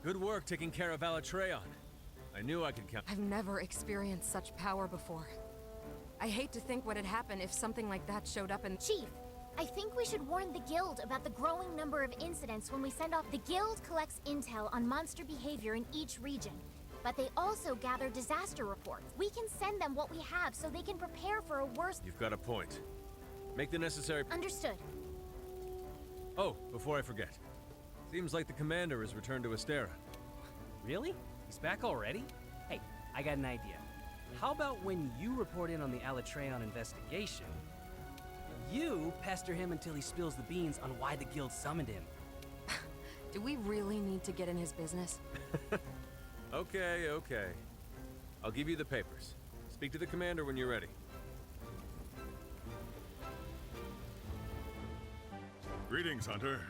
Good work taking care of Alatreon. I knew I could count. I've never experienced such power before. I hate to think what had happened if something like that showed up in— Chief, I think we should warn the Guild about the growing number of incidents when we send off— The Guild collects intel on monster behavior in each region, but they also gather disaster reports. We can send them what we have so they can prepare for a worse— You've got a point. Make the necessary— Understood. Oh, before I forget. Seems like the commander has returned to Astera. Really? He's back already? Hey, I got an idea. How about when you report in on the Alatreon investigation, you pester him until he spills the beans on why the Guild summoned him? Do we really need to get in his business? Okay. I'll give you the papers. Speak to the commander when you're ready. Greetings, Hunter.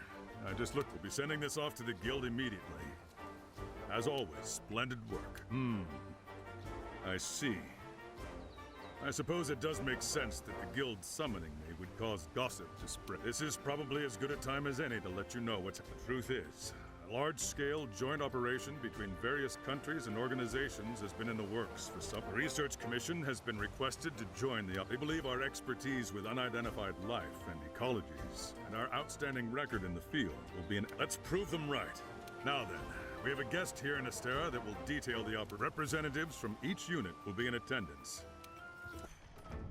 I just looked. We'll be sending this off to the Guild immediately. As always, splendid work. I see. I suppose it does make sense that the Guild summoning me would cause gossip to spread. This is probably as good a time as any to let you know what's— The truth is, a large-scale joint operation between various countries and organizations has been in the works for some. The Research Commission has been requested to join the— They believe our expertise with unidentified life and ecologies and our outstanding record in the field will be an— Let's prove them right. Now then, we have a guest here in Astera that will detail the operation. Representatives from each unit will be in attendance.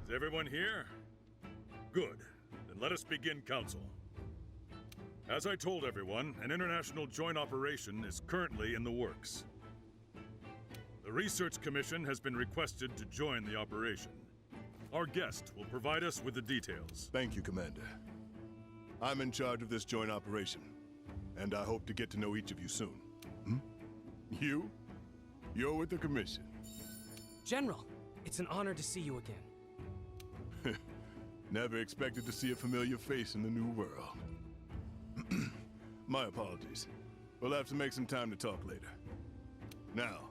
Is everyone here? Good. Then let us begin council. As I told everyone, an international joint operation is currently in the works. The Research Commission has been requested to join the operation. Our guest will provide us with the details. Thank you, Commander. I'm in charge of this joint operation, and I hope to get to know each of you soon. You? You're with the Commission. General, it's an honor to see you again. Never expected to see a familiar face in the new world. My apologies. We'll have to make some time to talk later. Now,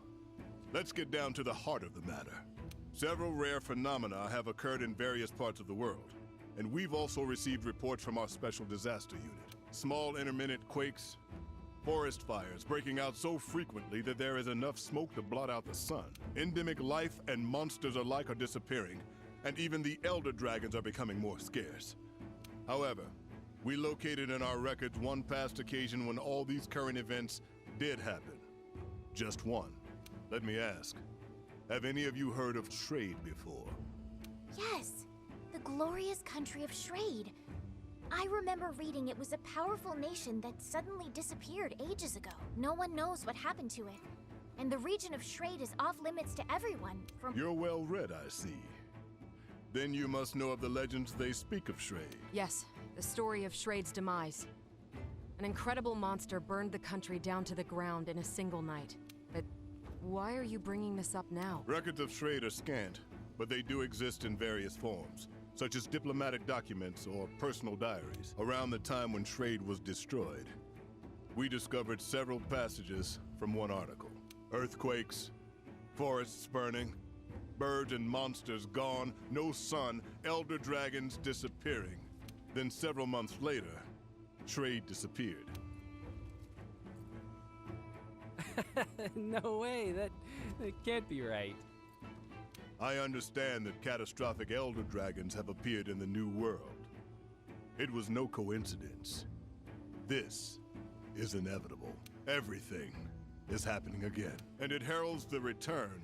let's get down to the heart of the matter. Several rare phenomena have occurred in various parts of the world, and we've also received reports from our Special Disaster Unit. Small intermittent quakes, forest fires breaking out so frequently that there is enough smoke to blot out the sun. Endemic life and monsters alike are disappearing, and even the elder dragons are becoming more scarce. However, we located in our records one past occasion when all these current events did happen. Just one. Let me ask, have any of you heard of Shrade before? Yes, the glorious country of Shrade. I remember reading it was a powerful nation that suddenly disappeared ages ago. No one knows what happened to it. And the region of Shrade is off limits to everyone from— You're well read, I see. Then you must know of the legends they speak of Shrade. Yes, the story of Shrade's demise. An incredible monster burned the country down to the ground in a single night. But why are you bringing this up now? Records of Shrade are scant, but they do exist in various forms, such as diplomatic documents or personal diaries. Around the time when Shrade was destroyed, we discovered several passages from one article. Earthquakes, forests burning, birds and monsters gone, no sun, elder dragons disappearing. Then several months later, Shrade disappeared. No way, that can't be right. I understand that catastrophic elder dragons have appeared in the New World. It was no coincidence. This is inevitable. Everything is happening again. And it heralds the return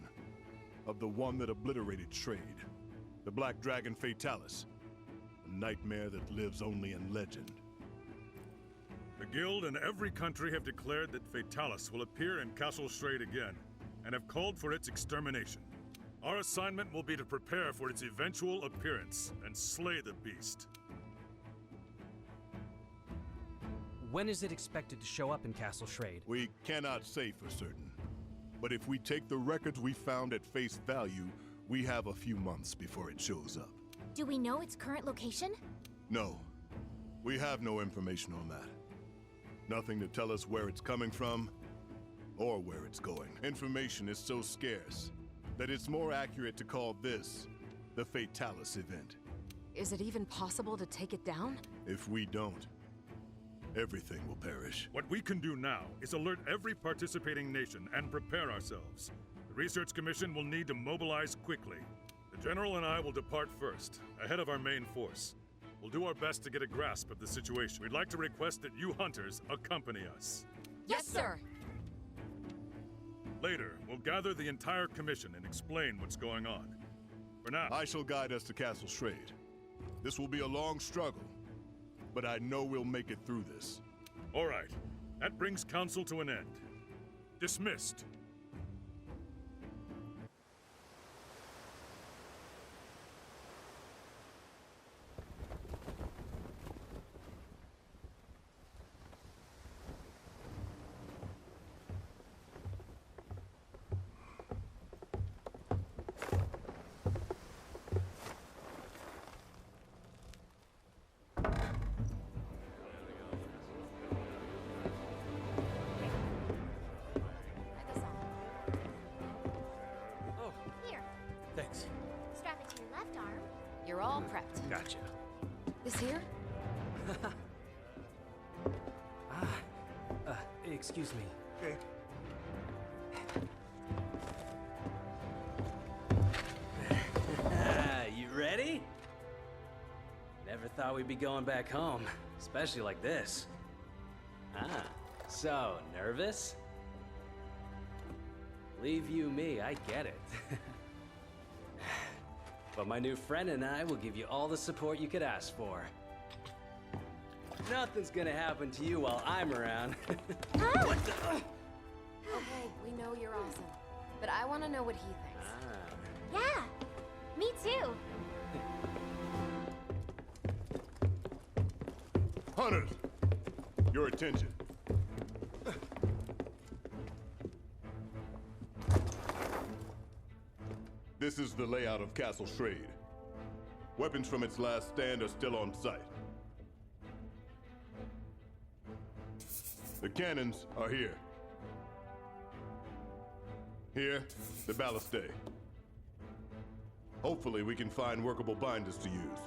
of the one that obliterated Shrade, the Black Dragon Fatalis, a nightmare that lives only in legend. The Guild and every country have declared that Fatalis will appear in Castle Shrade again, and have called for its extermination. Our assignment will be to prepare for its eventual appearance and slay the beast. When is it expected to show up in Castle Shrade? We cannot say for certain, but if we take the records we found at face value, we have a few months before it shows up. Do we know its current location? No, we have no information on that. Nothing to tell us where it's coming from, or where it's going. Information is so scarce that it's more accurate to call this the Fatalis event. Is it even possible to take it down? If we don't, everything will perish. What we can do now is alert every participating nation and prepare ourselves. The Research Commission will need to mobilize quickly. The General and I will depart first, ahead of our main force. We'll do our best to get a grasp of the situation. We'd like to request that you hunters accompany us. Yes, sir. Later, we'll gather the entire commission and explain what's going on. For now, I shall guide us to Castle Schrade. This will be a long struggle, but I know we'll make it through this. all right. That brings council to an end. Dismissed. Try this on. Oh, Here, thanks. strap it to your left arm. You're all prepped. Gotcha. This here? Excuse me. Okay. You ready? Never thought we'd be going back home, especially like this. So, nervous? Leave you me, I get it. But my new friend and I will give you all the support you could ask for. Nothing's gonna happen to you while I'm around. What the? Okay, we know you're awesome. But I want to know what he thinks. Yeah, me too. Hunters, your attention. This is the layout of Castle Schrade. Weapons from its last stand are still on site. The cannons are here. Here, the ballistae. Hopefully we can find workable binders to use.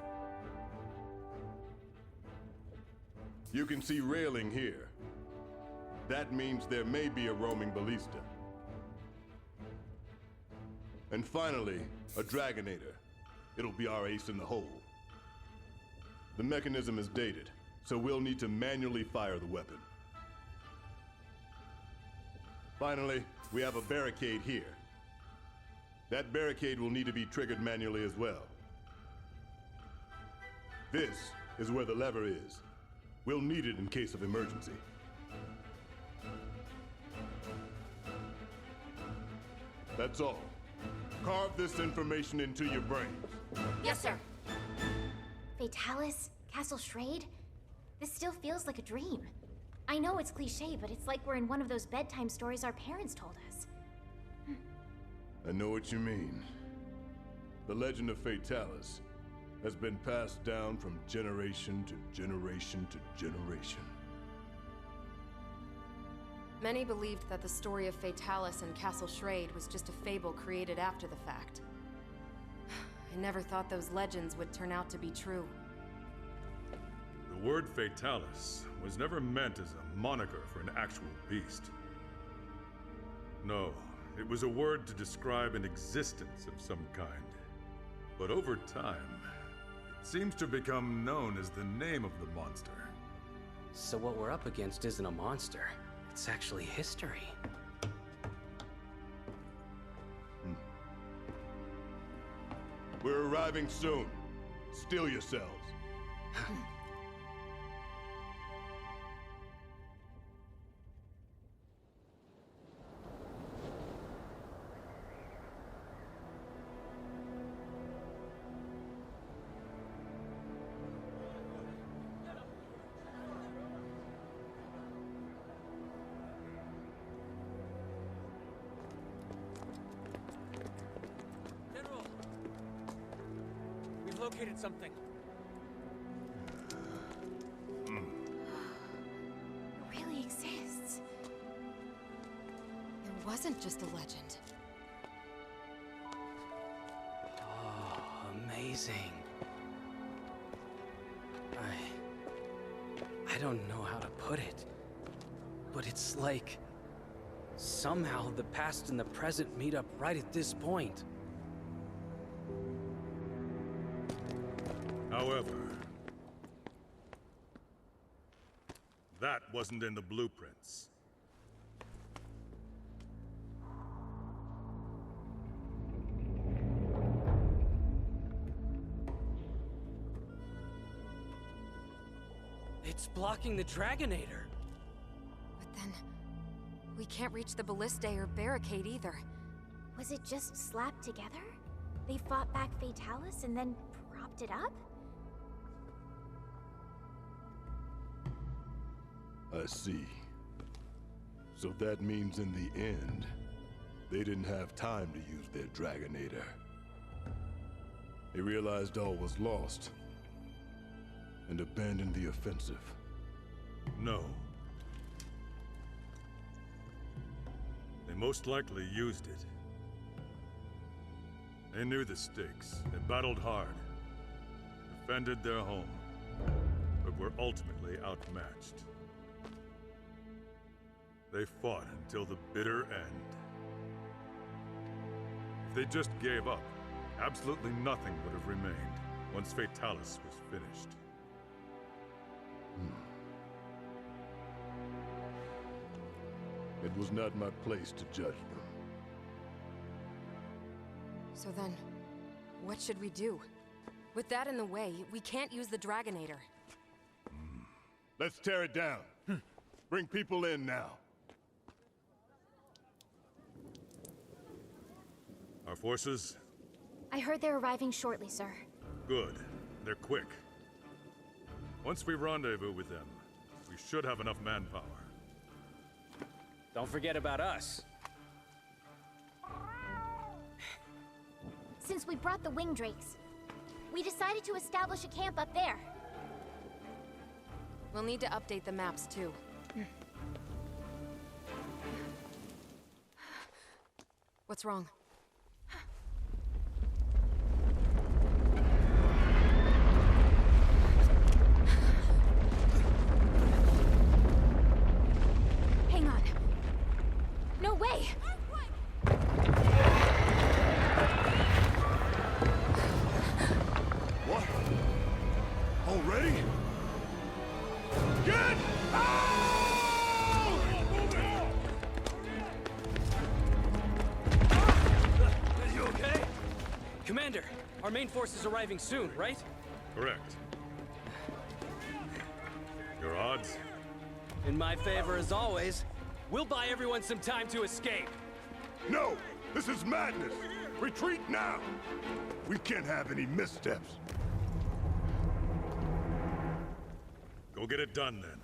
You can see railing here. That means there may be a roaming ballista. And finally, a Dragonator. It'll be our ace in the hole. The mechanism is dated, so we'll need to manually fire the weapon. Finally, we have a barricade here. That barricade will need to be triggered manually as well. This is where the lever is. We'll need it in case of emergency. That's all. Carve this information into your brains. Yes, sir. Fatalis, Castle Schrade? This still feels like a dream. I know it's cliche, but it's like we're in one of those bedtime stories our parents told us. I know what you mean. The legend of Fatalis has been passed down from generation to generation to generation. Many believed that the story of Fatalis and Castle Schrade was just a fable created after the fact. I never thought those legends would turn out to be true. The word Fatalis was never meant as a moniker for an actual beast. No, it was a word to describe an existence of some kind. But over time, it seems to become known as the name of the monster. So what we're up against isn't a monster. It's actually history. We're arriving soon. Steel yourselves. General! We've located something. It really exists. It wasn't just a legend. Oh, amazing. I don't know how to put it, but it's like somehow the past and the present meet up right at this point. However, that wasn't in the blueprints. It's blocking the Dragonator. But then, we can't reach the ballistae or barricade either. Was it just slapped together? They fought back Fatalis and then propped it up? I see. So that means in the end, they didn't have time to use their Dragonator. They realized all was lost and abandoned the offensive. No. They most likely used it. They knew the stakes. They battled hard, defended their home, but were ultimately outmatched. They fought until the bitter end. If they just gave up, absolutely nothing would have remained once Fatalis was finished. It was not my place to judge them. So then, what should we do? With that in the way, we can't use the Dragonator. Let's tear it down. Bring people in now. Our forces? I heard they're arriving shortly, sir. Good. They're quick. Once we rendezvous with them, we should have enough manpower. Don't forget about us. Since we brought the wing drakes, we decided to establish a camp up there. We'll need to update the maps too. What's wrong? Hang on. No way! What? Already? Get out! You okay? Commander, our main force is arriving soon, right? Correct. Your odds? In my favor as always. We'll buy everyone some time to escape. No! This is madness! Retreat now! We can't have any missteps. Go get it done, then.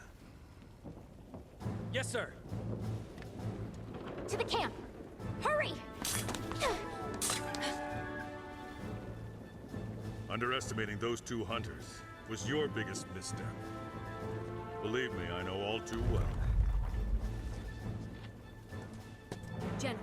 Yes, sir. To the camp! Hurry! Underestimating those two hunters was your biggest misstep. Believe me, I know all too well. General.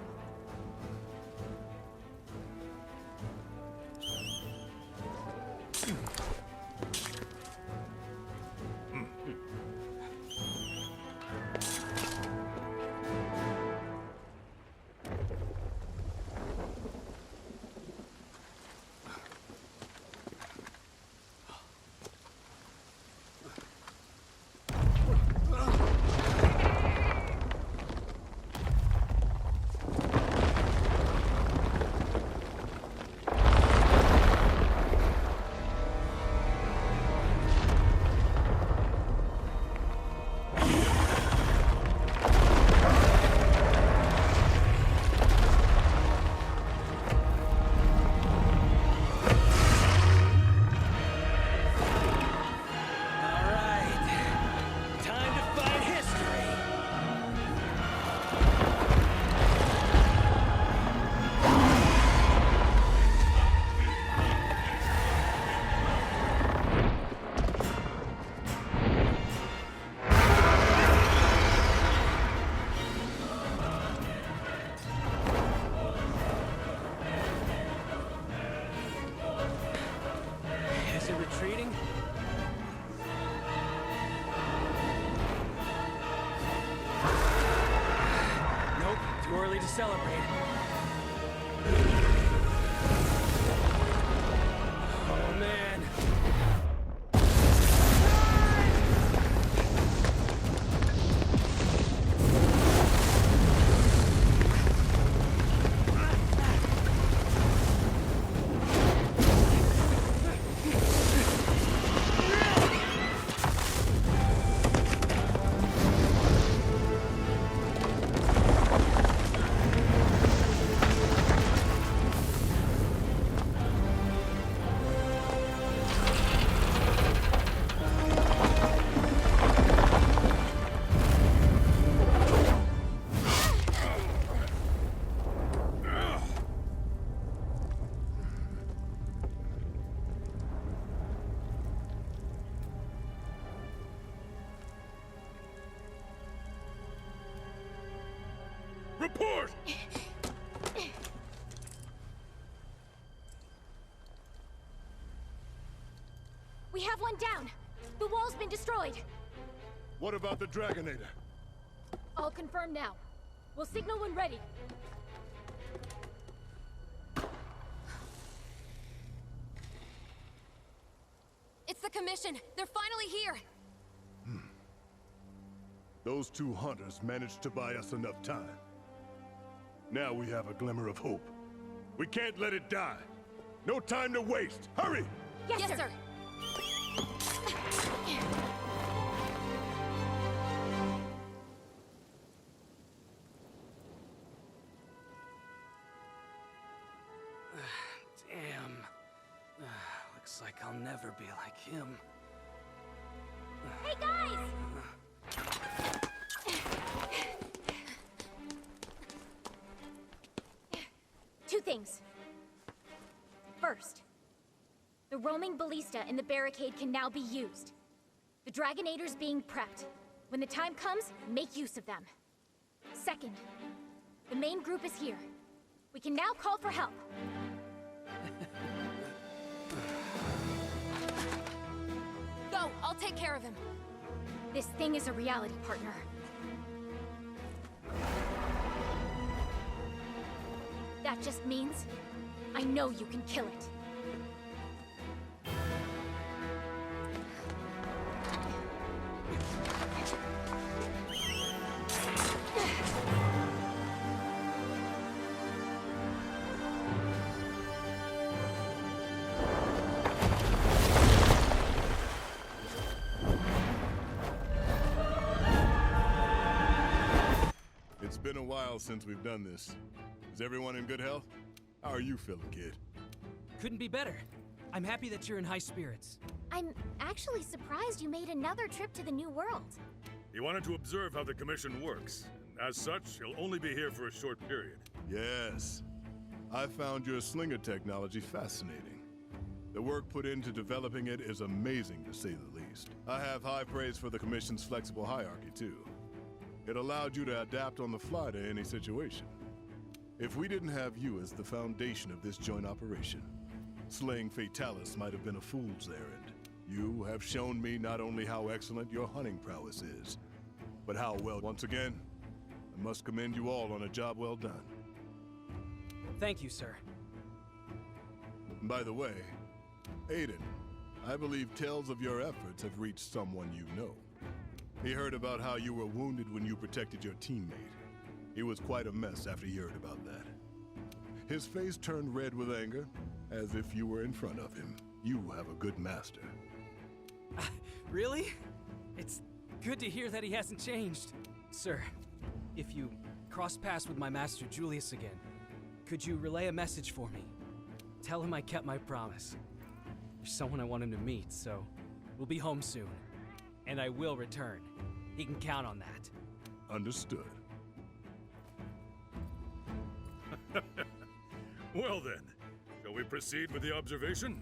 early to celebrate. Oh, man. Report! We have one down. The wall's been destroyed. What about the Dragonator? I'll confirm now. We'll signal when ready. It's the Commission! They're finally here! Those two hunters managed to buy us enough time. Now we have a glimmer of hope. We can't let it die. No time to waste. Hurry! Yes, sir. Damn. Looks like I'll never be like him. Hey, guys! Two things. First, the roaming ballista in the barricade can now be used. The Dragonator's being prepped. When the time comes, make use of them. Second, the main group is here. We can now call for help. Go! I'll take care of him. This thing is a reality, partner. That just means I know you can kill it. It's been a while since we've done this. Is everyone in good health? How are you feeling, kid? Couldn't be better. I'm happy that you're in high spirits. I'm actually surprised you made another trip to the New World. He wanted to observe how the Commission works. As such, he'll only be here for a short period. Yes. I found your slinger technology fascinating. The work put into developing it is amazing, to say the least. I have high praise for the Commission's flexible hierarchy, too. It allowed you to adapt on the fly to any situation. If we didn't have you as the foundation of this joint operation, slaying Fatalis might have been a fool's errand. You have shown me not only how excellent your hunting prowess is, but how well. Once again, I must commend you all on a job well done. Thank you, sir. And by the way, Aiden, I believe tales of your efforts have reached someone you know. He heard about how you were wounded when you protected your teammate. He was quite a mess after he heard about that. His face turned red with anger, as if you were in front of him. You have a good master. Really? It's good to hear that he hasn't changed. Sir, if you cross paths with my master Julius again, could you relay a message for me? Tell him I kept my promise. You're someone I want him to meet, so we'll be home soon. And I will return. He can count on that. Understood. Well then, shall we proceed with the observation?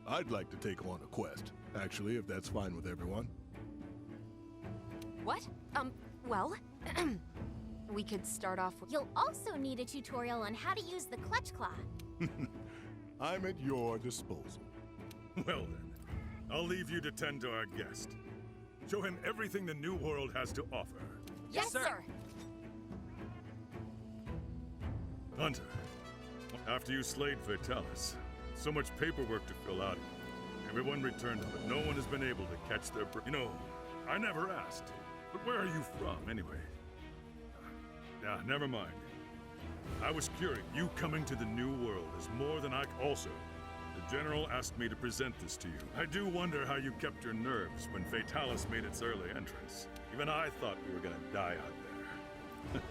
I'd like to take on a quest, actually, if that's fine with everyone. What? Well, we could start off with... You'll also need a tutorial on how to use the clutch claw. I'm at your disposal. Well then, I'll leave you to tend to our guest. Show him everything the New World has to offer. Yes, sir! Hunter, after you slayed Fatalis, so much paperwork to fill out. Everyone returned, but no one has been able to catch their You know, I never asked. But where are you from, anyway? Yeah, never mind. I was curious. You coming to the New World is more than I... Also, the General asked me to present this to you. I do wonder how you kept your nerves when Fatalis made its early entrance. Even I thought we were gonna die out there.